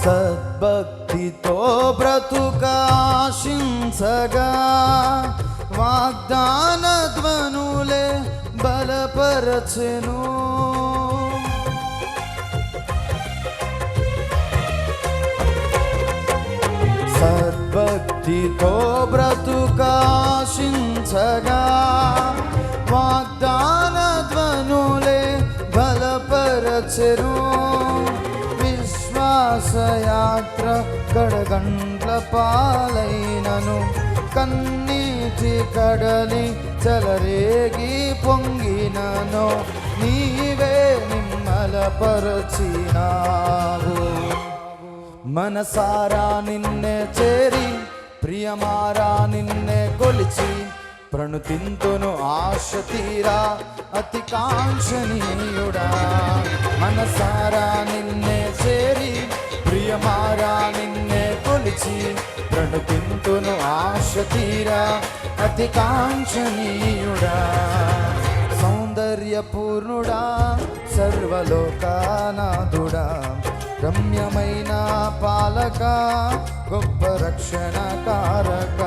సద్భక్తితో బ్రతుకాశించగా వాగ్దాన ధ్వనులే బలపరచెను. సద్భక్తితో బ్రతుకాశించగా వాగ్దాన ధ్వనులే బలపరచెను. విశ్వాసయాత్ర కడగండ్ల పాలైనను కన్నీటి కడలి చెలరేగి పొంగినను నీవే నిమ్మలపరచినావు. మనసారా నిన్నే చేరి ప్రియమారా నిన్నే కొలిచి ప్రణుతింతును ఆశ తీరా అతి కాంక్షణీయుడా. మనసారా నిన్నే చేరి ప్రియమారా నిన్నే కొలిచి ప్రణుతింతును ఆశ తీరా అతి కాంక్షణీయుడా. సౌందర్యపూర్ణుడా సర్వలోకానాథుడా రమ్యమైన పాలక గొప్ప రక్షణ కారక